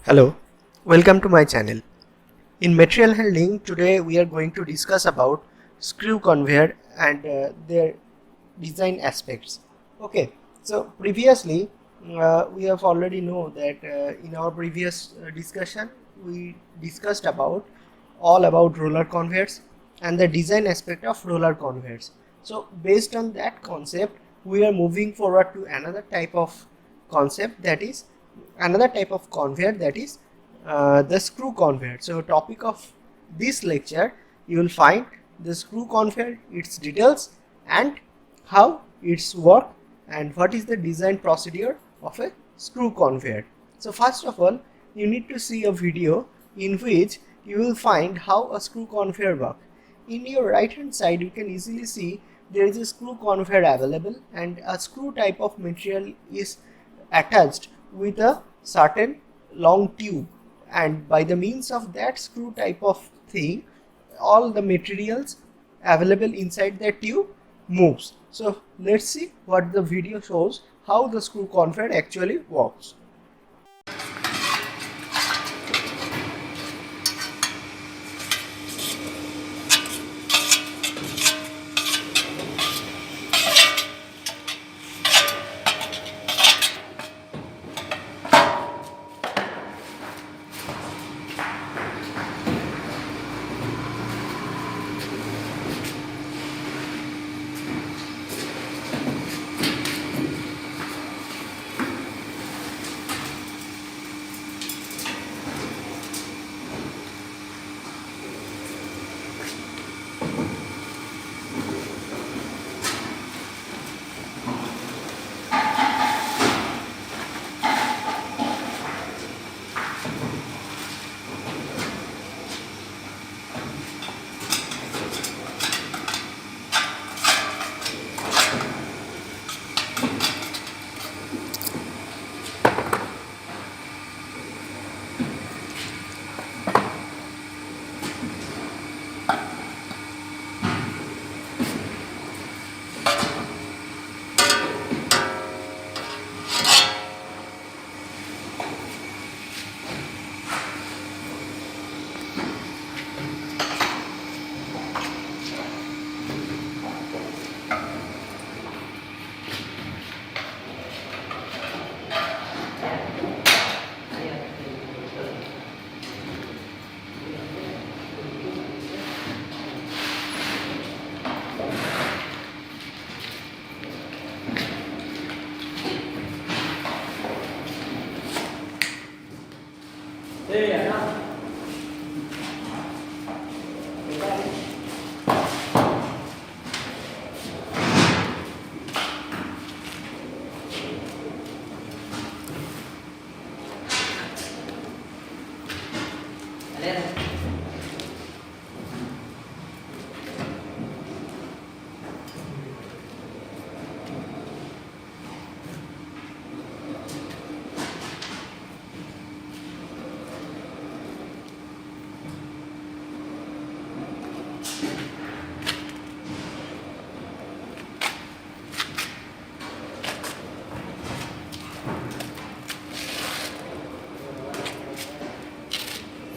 Hello, welcome to my channel. In material handling, today we are going to discuss about screw conveyor and their design aspects. Okay, so previously we have already know that in our previous discussion we discussed about all about roller conveyors and the design aspect of roller conveyors. So based on that concept, we are moving forward to another type of concept, that is another type of conveyor, that is the screw conveyor. So topic of this lecture, you will find the screw conveyor, its details and how it's work and what is the design procedure of a screw conveyor. So first of all, you need to see a video in which you will find how a screw conveyor work. In your right hand side, you can easily see there is a screw conveyor available and a screw type of material is attached with a certain long tube, and by the means of that screw type of thing, all the materials available inside that tube moves. So let's see what the video shows, how the screw conveyor actually works.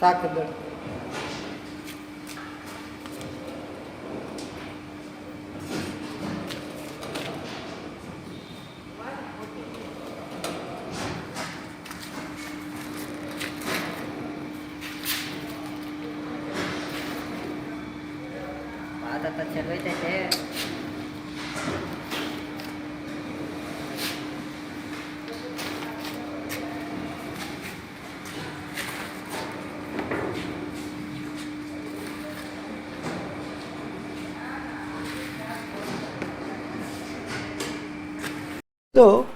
साखर आता चलवायचं आहे. So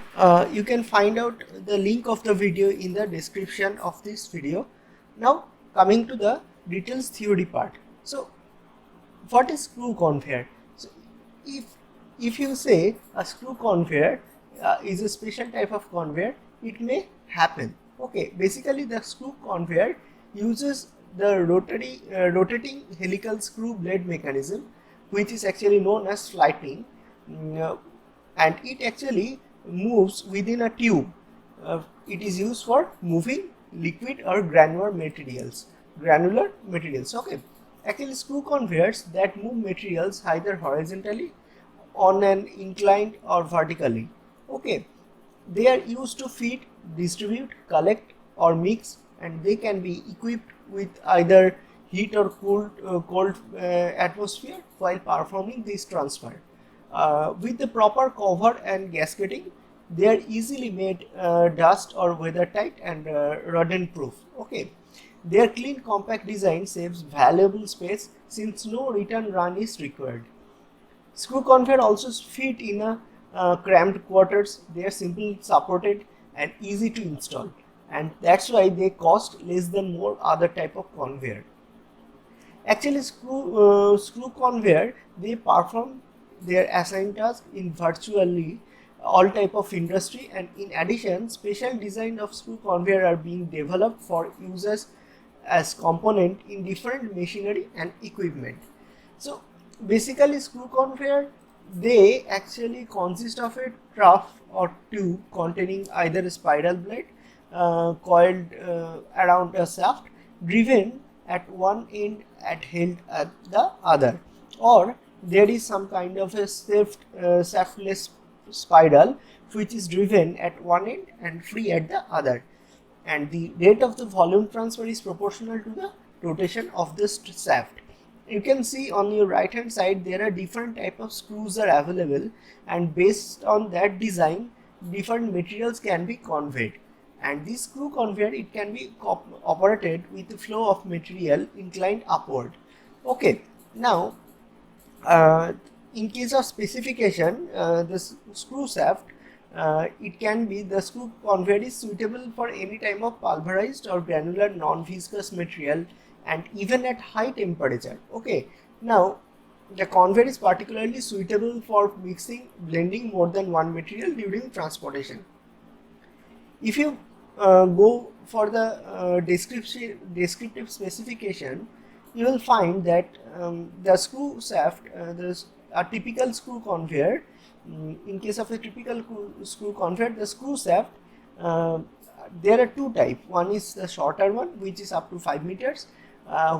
you can find out the link of the video in the description of this video. Now coming to the details theory part. So what is screw conveyor? So if you say a screw conveyor is a special type of conveyor, it may happen. Okay, basically the screw conveyor uses the rotating helical screw blade mechanism, which is actually known as flighting, and it actually moves within a tube. It is used for moving liquid or granular materials. Okay, actually screw conveyors that move materials either horizontally on an inclined or vertically. Okay, they are used to feed, distribute, collect or mix, and they can be equipped with either heat or cold atmosphere while performing this transfer. With the proper cover and gasketing, they are easily made dust or weather tight and rodent proof. Okay, their clean compact design saves valuable space since no return run is required. Screw conveyor also fit in a cramped quarters. They are simply supported and easy to install, and that's why they cost less than more other type of conveyor. Actually, screw conveyor, they perform their assigned task in virtually all type of industry, and in addition, special design of screw conveyor are being developed for users as component in different machinery and equipment. So basically, screw conveyor, they actually consist of a trough or tube containing either a spiral blade coiled around a shaft, driven at one end and held at the other, or there is some kind of a shaftless spiral which is driven at one end and free at the other, and the rate of the volume transfer is proportional to the rotation of the shaft. You can see on your right hand side there are different type of screws are available, and based on that design different materials can be conveyed, and this screw conveyor, it can be operated with the flow of material inclined upward. Okay, now in case of specification, the screw shaft, it can be, the screw conveyor is suitable for any type of pulverized or granular non-viscous material and even at high temperature. Okay, now the conveyor is particularly suitable for blending more than one material during transportation. If you go for the descriptive specification, you will find that the screw shaft, a typical screw conveyor, in case of a typical screw conveyor, the screw shaft, there are two types. One is the shorter one, which is up to 5 meters,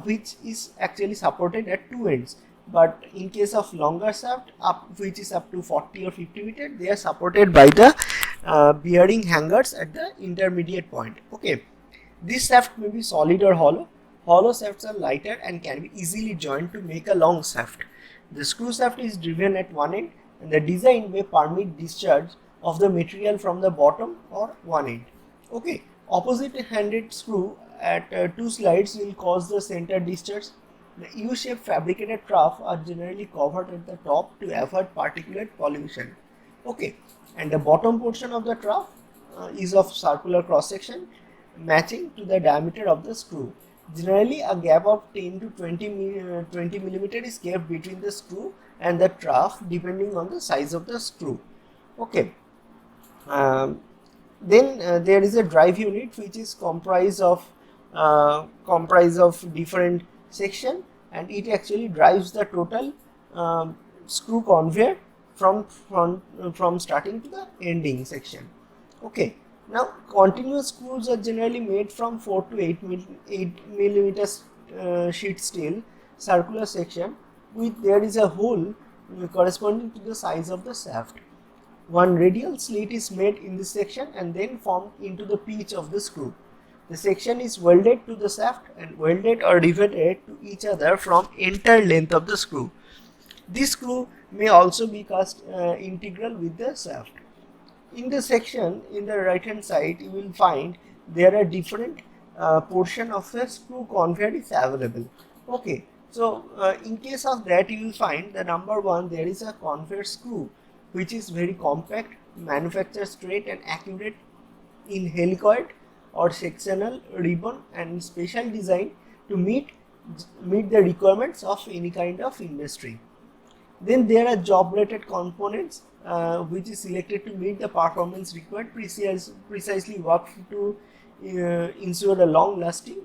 which is actually supported at two ends. But in case of longer shaft, which is up to 40 or 50 meters, they are supported by the bearing hangers at the intermediate point. Okay, this shaft may be solid or hollow. Hollow shafts are lighter and can be easily joined to make a long shaft. The screw shaft is driven at one end, and the design may permit discharge of the material from the bottom or one end. Okay, opposite-handed screw at two slides will cause the center discharge. The U-shaped fabricated trough are generally covered at the top to avoid particulate pollution. Okay, and the bottom portion of the trough is of circular cross section matching to the diameter of the screw. Generally, a gap of 10 to 20 millimeter is kept between the screw and the trough depending on the size of the screw. Okay. Then there is a drive unit which is comprised of different section, and it actually drives the total screw conveyor from starting to the ending section. Okay, now continuous screws are generally made from 4 to 8 millimeters sheet steel circular section, with there is a hole corresponding to the size of the shaft. One radial slit is made in this section and then formed into the pitch of the screw. The section is welded to the shaft and welded or riveted to each other from entire length of the screw. This screw may also be cast integral with the shaft. In the section in the right hand side, you will find there are different portion of the screw conveyor is available. Okay, so in case of that, you will find the number one, there is a conveyor screw which is very compact, manufactured straight and accurate in helicoid or sectional ribbon and special design to meet the requirements of any kind of industry. Then there are job rated components which is selected to meet the performance required, precisely work to ensure a long lasting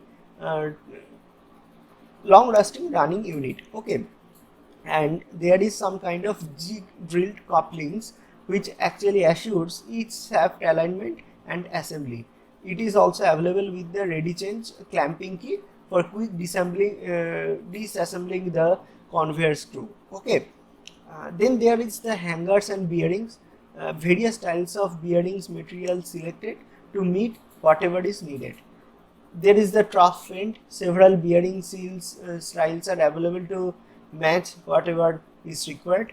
running unit. Okay, and there is some kind of jig drilled couplings which actually assures each shaft alignment and assembly. it is also available with the ready change clamping key for quick disassembling the conveyor screw. Okay. Then there is the hangers and bearings, various styles of bearings material selected to meet whatever is needed. There is the trough vent, several bearing styles are available to match whatever is required.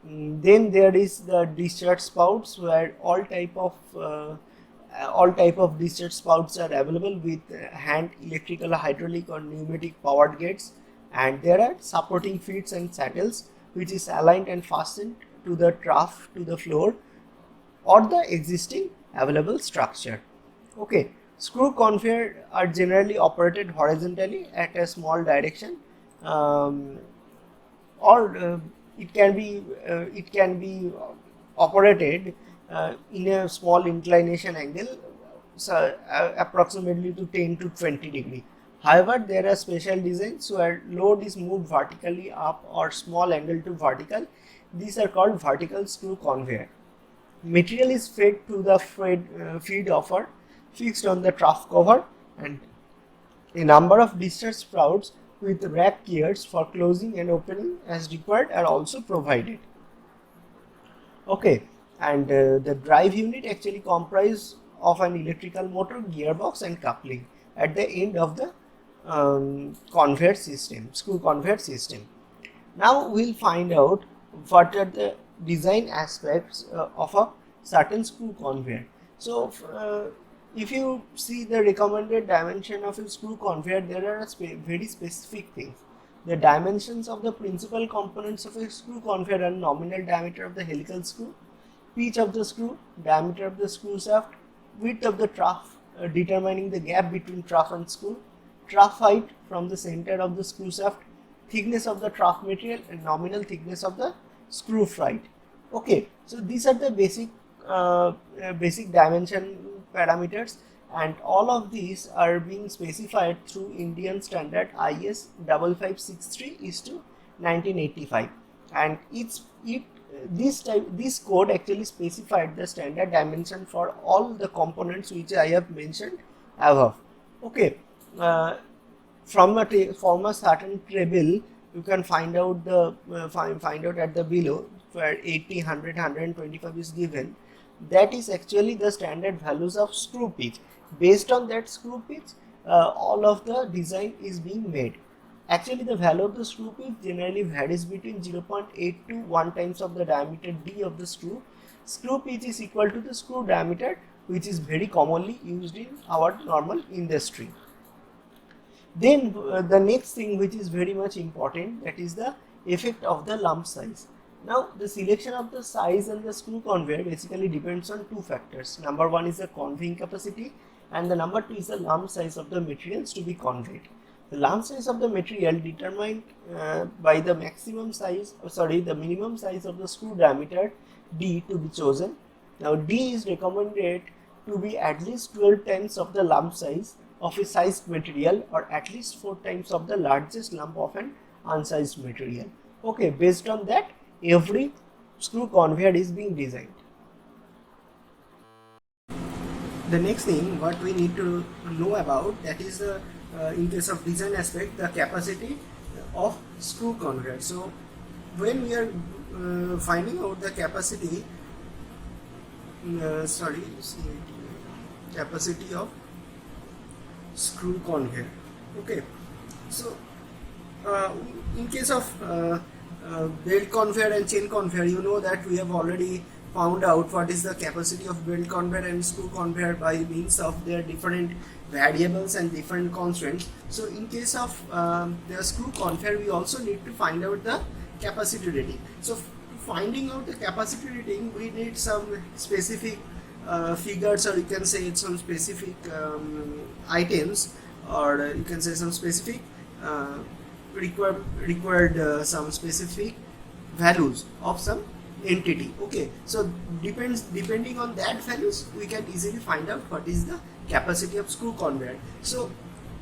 Then there is the discharge spouts, where all type of discharge spouts are available with hand, electrical, hydraulic or pneumatic powered gates, and there are supporting feet and saddles which is aligned and fastened to the trough, to the floor or the existing available structure. Okay, screw conveyor are generally operated horizontally at a small direction, or it can be operated in a small inclination angle, so approximately to 10 to 20 degree. However, there are special designs where load is moved vertically up or small angle to vertical. These are called vertical screw conveyor. Material is fed to the feed offer fixed on the trough cover, and a number of discharge sprouts with rack gears for closing and opening as required are also provided. Okay, and the drive unit actually comprises of an electrical motor, gearbox and coupling at the end of the conveyor system, screw conveyor system. Now we'll find out what are the design aspects of a certain screw conveyor. So if you see the recommended dimension of a screw conveyor, there are very specific things. The dimensions of the principal components of a screw conveyor are nominal diameter of the helical screw, pitch of the screw, diameter of the screw shaft, width of the trough, determining the gap between trough and screw, trough height from the center of the screw shaft, thickness of the trough material, and nominal thickness of the screw freight. Okay, so these are the basic dimension parameters, and all of these are being specified through Indian standard IS 5563/1985, and this code actually specified the standard dimension for all the components which I have mentioned above. Okay, from a certain table you can find out at the below, where 80, 100, 125 is given. That is actually the standard values of screw pitch. Based on that screw pitch, all of the design is being made. Actually, the value of the screw pitch generally varies between 0.8 to 1 times of the diameter D of the screw. Screw pitch is equal to the screw diameter, which is very commonly used in our normal industry. Then the next thing which is very much important, that is the effect of the lump size. Now the selection of the size and the screw conveyor basically depends on two factors. Number one is the conveying capacity, and the number two is the lump size of the materials to be conveyed. The lump size of the material determined by the minimum size of the screw diameter D to be chosen. Now D is recommended to be at least 12 times of the lump size of a sized material, or at least 4 times of the largest lump of an unsized material. Okay, based on that, every screw conveyor is being designed. The next thing what we need to know about, that is the in case of design aspect, the capacity of screw conveyor. So when we are finding out the capacity capacity of screw conveyor. Okay, so in case of belt conveyor and chain conveyor, you know that we have already found out what is the capacity of belt conveyor and screw conveyor by means of their different variables and different constraints. So in case of the screw conveyor, we also need to find out the capacity rating. So finding out the capacity rating, we need some specific figures, or you can say some specific items, or you can say some specific required some specific values of some entity. Okay, so depending on that values, we can easily find out what is the capacity of screw conveyor. So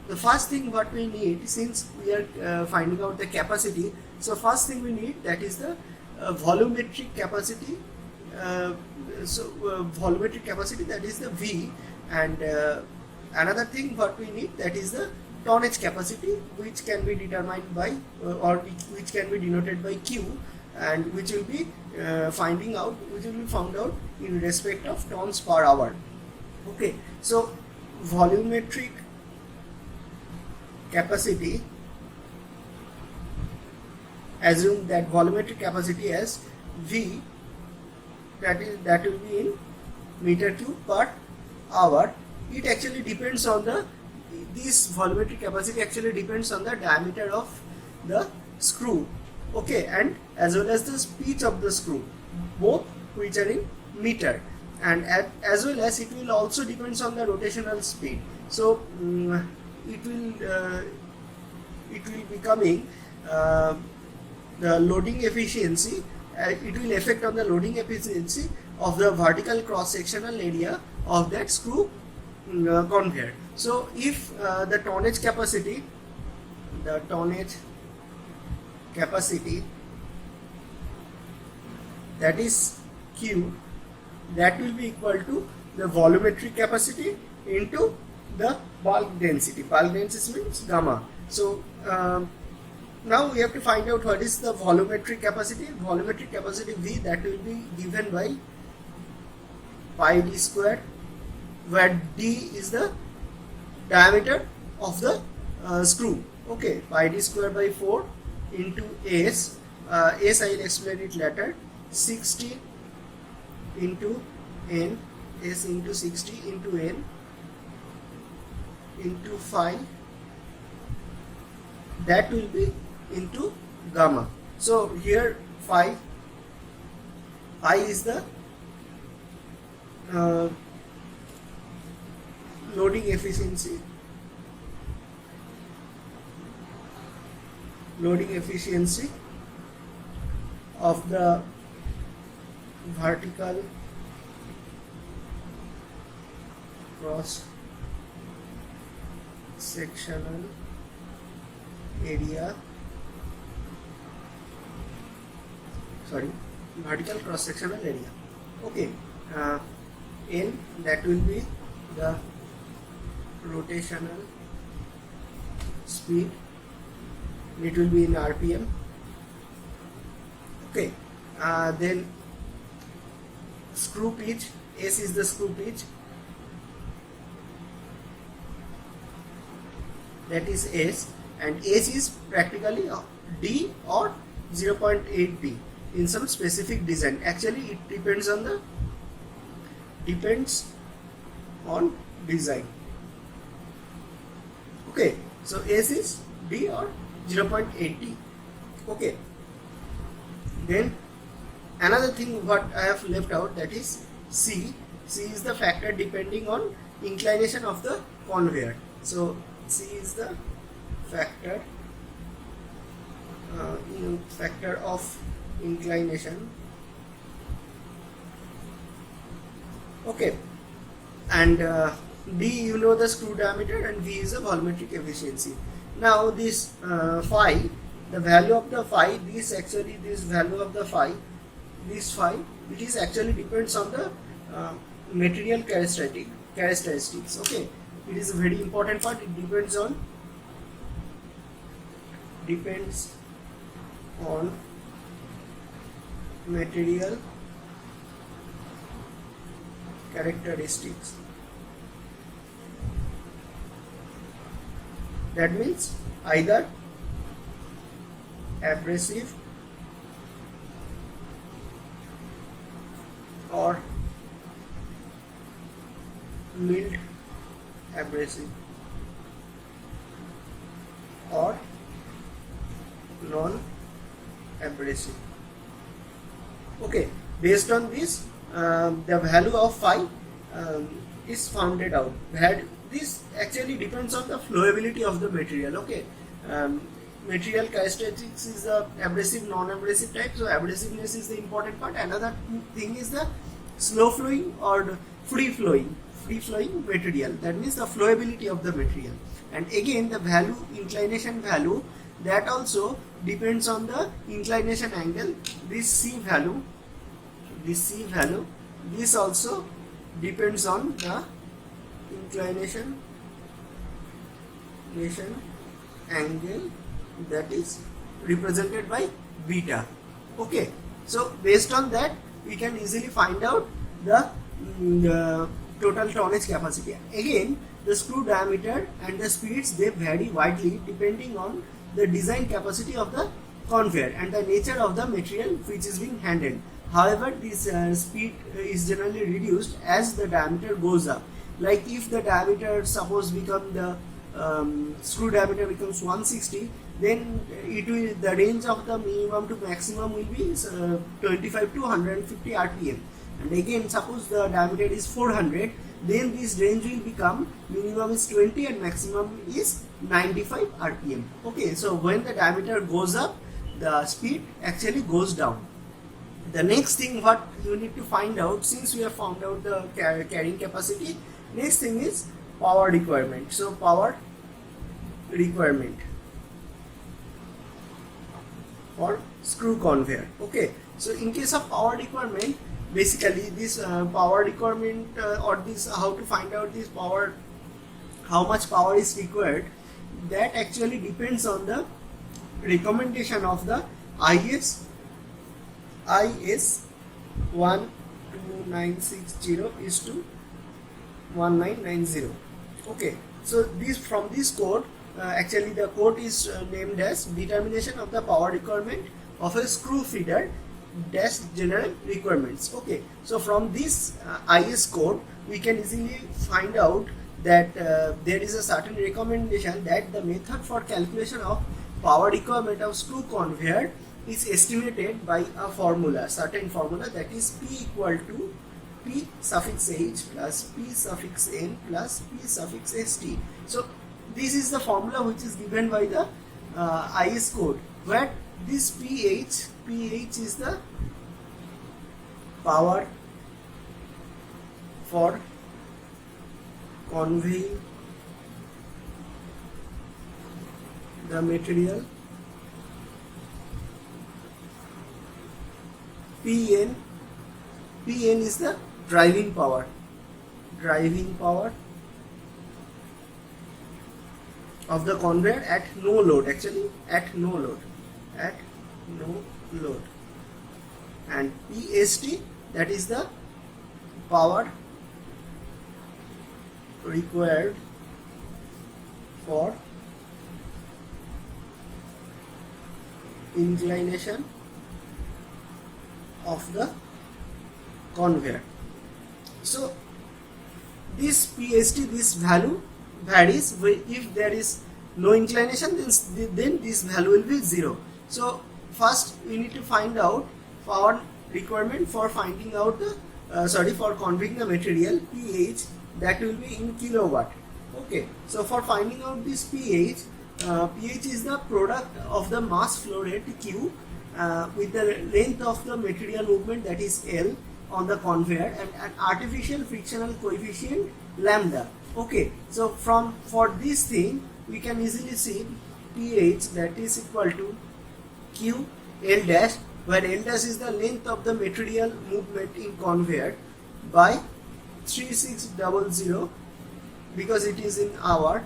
the first thing what we need, since we are finding out the capacity, so first thing we need, that is the volumetric capacity. Volumetric capacity, that is the V, And another thing what we need, that is the tonnage capacity, which can be determined by or which can be denoted by Q, and which will be found out in respect of tons per hour. Okay, so volumetric capacity, assume that volumetric capacity as V, that will be in meter cube per hour. It actually depends on this volumetric capacity actually depends on the diameter of the screw, okay, and as well as the pitch of the screw, both which are in meter, and as well as it will also depends on the rotational speed. So it will becoming the loading efficiency. It will affect on the loading efficiency of the vertical cross sectional area of that screw conveyor. So if the tonnage capacity that is Q, that will be equal to the volumetric capacity into the bulk density. Bulk density means gamma. So now we have to find out what is the volumetric capacity. Volumetric capacity V, that will be given by pi d square, where d is the diameter of the screw. Okay, pi d square by 4 into S. S I will explain it later. 60 into N, S into 60 into N into phi, that will be into gamma. So here phi is the loading efficiency of the vertical cross sectional area, vertical cross sectional area. Okay, N, that will be the rotational speed, it will be in RPM. Okay, then screw pitch, S is the screw pitch, that is S, and S is practically D or 0.8 D in some specific design. Actually it depends on design. Okay, so S is D or 0.8 D. Okay, then another thing what I have left out, that is C. C is the factor depending on inclination of the conveyor. So C is the factor of inclination. Okay, and D, you know the screw diameter, and V is the volumetric efficiency. Now this phi, the value of the phi, this value of the phi, it is actually depends on the material characteristics. Okay, it is a very important part. It depends on material characteristics. That means either abrasive or mild abrasive or non-abrasive. Okay, based on this the value of phi is founded out. This actually depends on the flowability of the material. Okay, material characteristics is the abrasive, non-abrasive type. So abrasiveness is the important part. Another thing is the slow flowing or free flowing material. That means the flowability of the material. And again the value, inclination value, that also depends on the inclination angle. This C value, this also depends on the inclination angle that is represented by beta. Okay, so based on that we can easily find out the total tonnage capacity. Again, the screw diameter and the speeds, they vary widely depending on the design capacity of the conveyor and the nature of the material which is being handled. However, this speed is generally reduced as the diameter goes up. Like if the diameter suppose become the screw diameter becomes 160, then the range of the minimum to maximum will be 25 to 150 rpm. And again, suppose the diameter is 400, then this range will become minimum is 20 and maximum is 95 rpm. Okay, so when the diameter goes up, the speed actually goes down. The next thing what you need to find out, since we have found out the carrying capacity, next thing is power requirement. So power requirement for screw conveyor. Okay, so in case of power requirement, basically this power requirement or this how to find out this power, how much power is required, that actually depends on the recommendation of the IS 12960 is to 1990. Okay, so this from this code, actually the code is named as determination of the power requirement of a screw feeder dash general requirements. Okay, so from this IS code we can easily find out that there is a certain recommendation that the method for calculation of power requirement of screw conveyor is estimated by a formula, certain formula, that is P equal to P suffix H plus P suffix N plus P suffix ST. So this is the formula which is given by the IS code, where this PH is the power for conveying the material, PN is the driving power of the conveyor at no load, at no load, and PST, that is the power required for inclination of the conveyor. So this PST, this value varies. If there is no inclination, then this value will be 0. So first we need to find out power requirement for finding out the for conveying the material, PH, that will be in kilowatt. Okay, so for finding out this PH is the product of the mass flow rate Q with the length of the material movement, that is L, on the conveyor, and an artificial frictional coefficient lambda. Okay, so for this thing we can easily see PH, that is equal to Q L dash, where L dash is the length of the material movement in conveyor, by 3600, because it is in hour,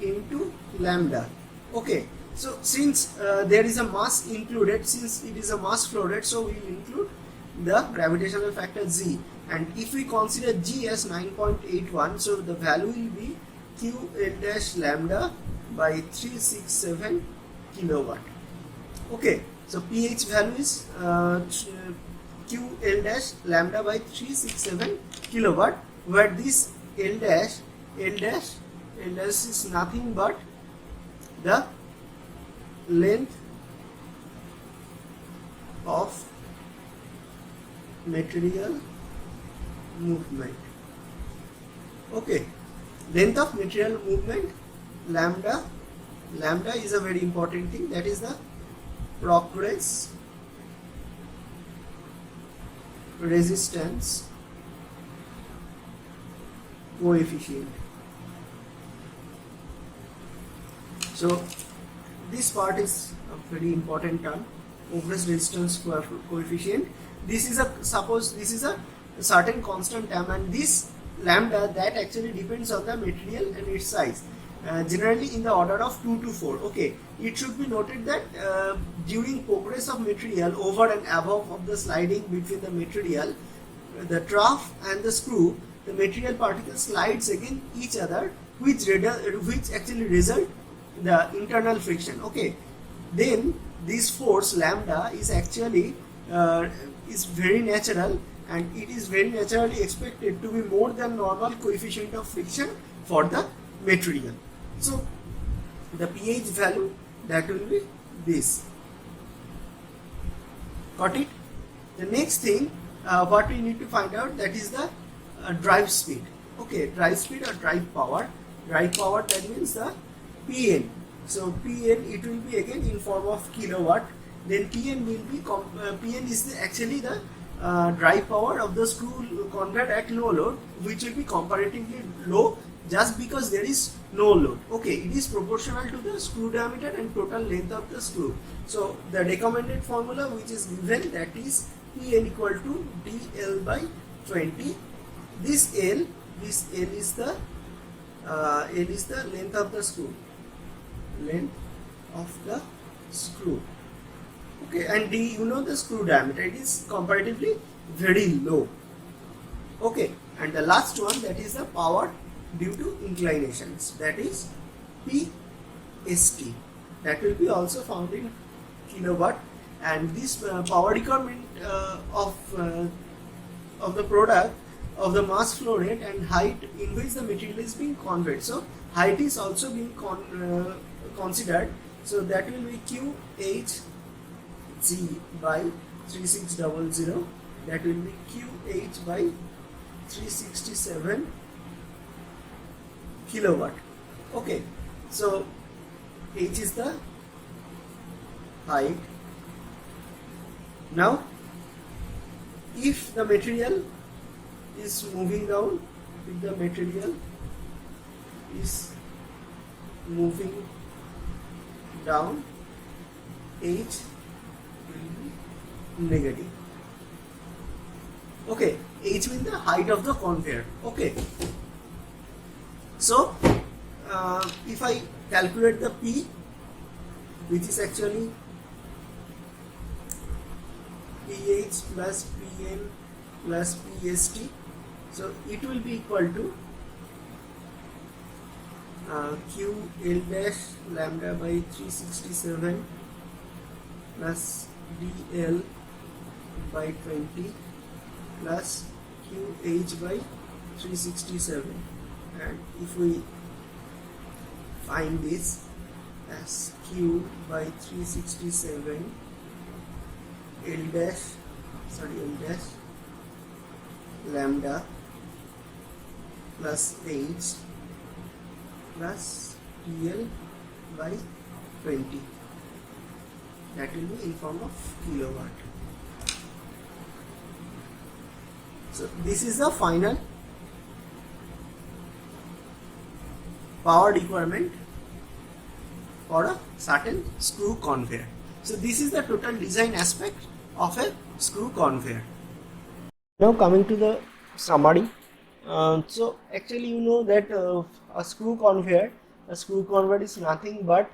into lambda. Okay, so since there is a mass included, since it is a mass flow rate, so we will include the gravitational factor G, and if we consider G as 9.81, so the value will be Q L dash lambda by 367 kilowatt. Okay, so PH value is Q L dash lambda by 367 kilowatt, where this L dash is nothing but the length of material movement. Okay, length of material movement, lambda is a very important thing, that is the progress resistance coefficient. So this part is a very important term, progress resistance coefficient. This is a, suppose this is a certain constant term, and this lambda, that actually depends on the material and its size. Generally in the order of 2 to 4. Okay, it should be noted that during progress of material over and above of the sliding between the material, the trough and the screw, the material particle slides against each other, which actually result the internal friction. Okay, then this force lambda is actually is very natural, and it is very naturally expected to be more than normal coefficient of friction for the material. So the pH value, that will be this. Got it? The next thing what we need to find out, that is the drive speed. Okay, drive speed or drive power. Drive power, that means the PN. So PN, it will be again in form of kilowatt. Then PN will be PN is actually the drive power of the screw conveyor at low load, which will be comparatively low just because there is no load. Okay, it is proportional to the screw diameter and total length of the screw. So the recommended formula which is given, that is Pn equal to dl by 20. This L is the length of the screw. Length of the screw. Okay, and D, you know the screw diameter, it is comparatively very low. Okay, and the last one, that is the power due to inclinations, that is PST. That will be also found in kilowatt, and this power requirement of the product, of the mass flow rate and height in which the material is being conveyed. So height is also being considered. So that will be QHG by 3600. That will be QH by 367 kilowatt. Okay, so H is the height. Now if the material is moving down, if the material is moving down, H will be negative. Okay, H means the height of the conveyor. Okay, so if I calculate the P, which is actually PH plus PN plus PST, so it will be equal to QL dash lambda by 367 plus DL by 20 plus QH by 367. And if we find this as Q by 367 L dash lambda plus H plus TL by 20, that will be in form of kilowatt. So this is the final power requirement for a certain screw conveyor. So this is the total design aspect of a screw conveyor. Now coming to the summary. So actually you know that a screw conveyor is nothing but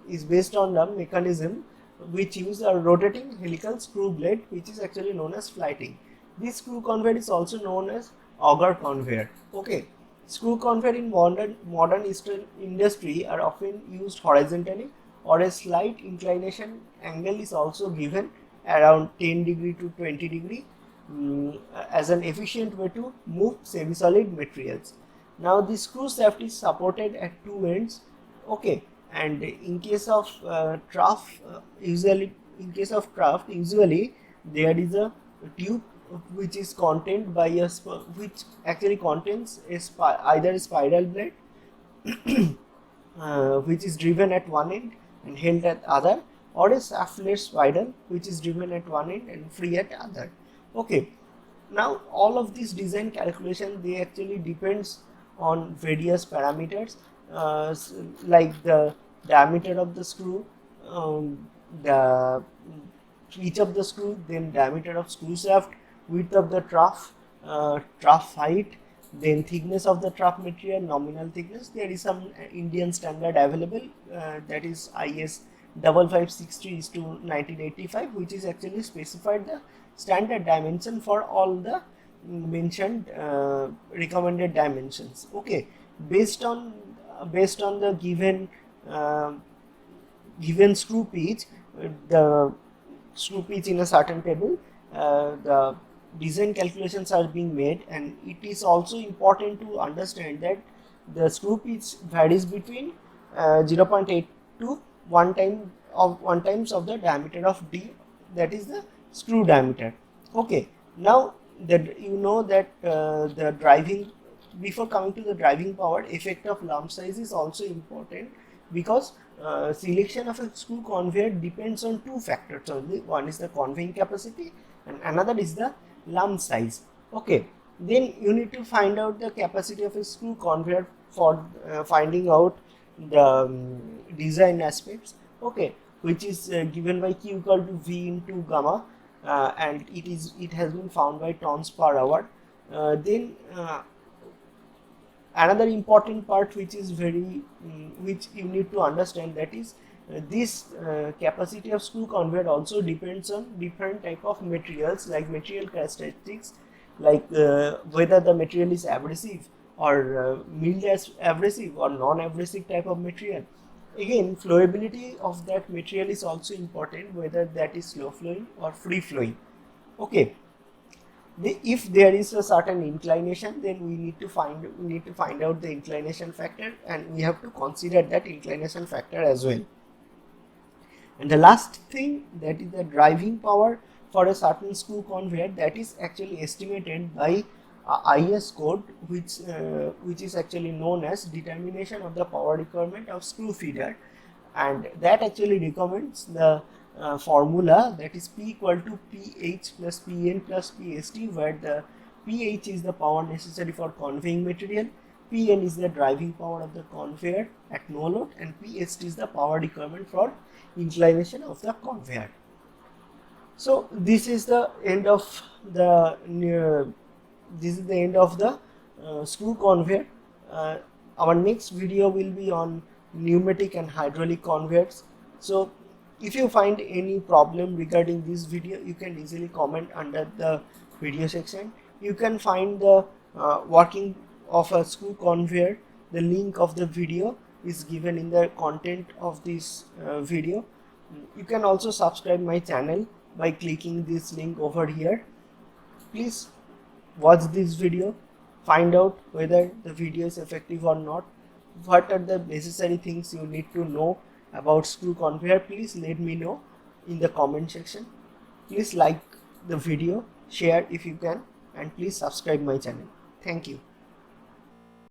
is based on the mechanism which uses a rotating helical screw blade, which is actually known as flighting. This screw conveyor is also known as auger conveyor. Okay, screw conveyor in modern industry are often used horizontally, or a slight inclination angle is also given around 10 degree to 20 degree as an efficient way to move semi-solid materials. Now the screw shaft is supported at two ends. Okay, and in case of trough, usually there is a tube which is contained by a which actually contains either a spiral blade which is driven at one end and held at other, or a shaftless spiral which is driven at one end and free at other. Okay, now all of these design calculations, they actually depends on various parameters like the diameter of the screw, the reach of the screw, then diameter of screw shaft, width of the trough height, then thickness of the trough material, nominal thickness. There is some Indian standard available, that is IS 5563 to 1985, which is actually specified the standard dimension for all the mentioned recommended dimensions. Okay, based on the given screw pitch, the screw pitch in a certain table, the design calculations are being made, and it is also important to understand that the screw pitch varies between 0.8 to 1 times of the diameter of D, that is the screw diameter. Okay, now that you know that the driving, before coming to the driving power, effect of lump size is also important, because selection of a screw conveyor depends on two factors only. One is the conveying capacity and another is the lump size. Okay, then you need to find out the capacity of a screw conveyor for finding out the design aspects. Okay, which is given by Q equal to V into gamma, and it has been found by tons per hour. Then another important part which is which you need to understand, that is this capacity of screw conveyor also depends on different type of materials, like material characteristics, like whether the material is abrasive or mild abrasive or non-abrasive type of material. Again, flowability of that material is also important, whether that is slow flowing or free flowing. Okay, if there is a certain inclination, then we need to find out the inclination factor, and we have to consider that inclination factor as well. And the last thing, that is the driving power for a certain screw conveyor, that is actually estimated by IS code, which is actually known as determination of the power requirement of screw feeder, and that actually recommends the formula, that is P equal to PH plus PN plus PST, where the PH is the power necessary for conveying material, Pn is the driving power of the conveyor at no load, and PST is the power requirement for inclination of the conveyor. So this is the end of the screw conveyor. Our next video will be on pneumatic and hydraulic conveyors. So if you find any problem regarding this video, you can easily comment under the video section. You can find the working of a screw conveyor. The link of the video is given in the content of this video. You can also subscribe my channel by clicking this link over here. Please watch this video, find out whether the video is effective or not. What are the necessary things you need to know about screw conveyor? Please let me know in the comment section. Please like the video, share if you can, and please subscribe my channel. Thank you.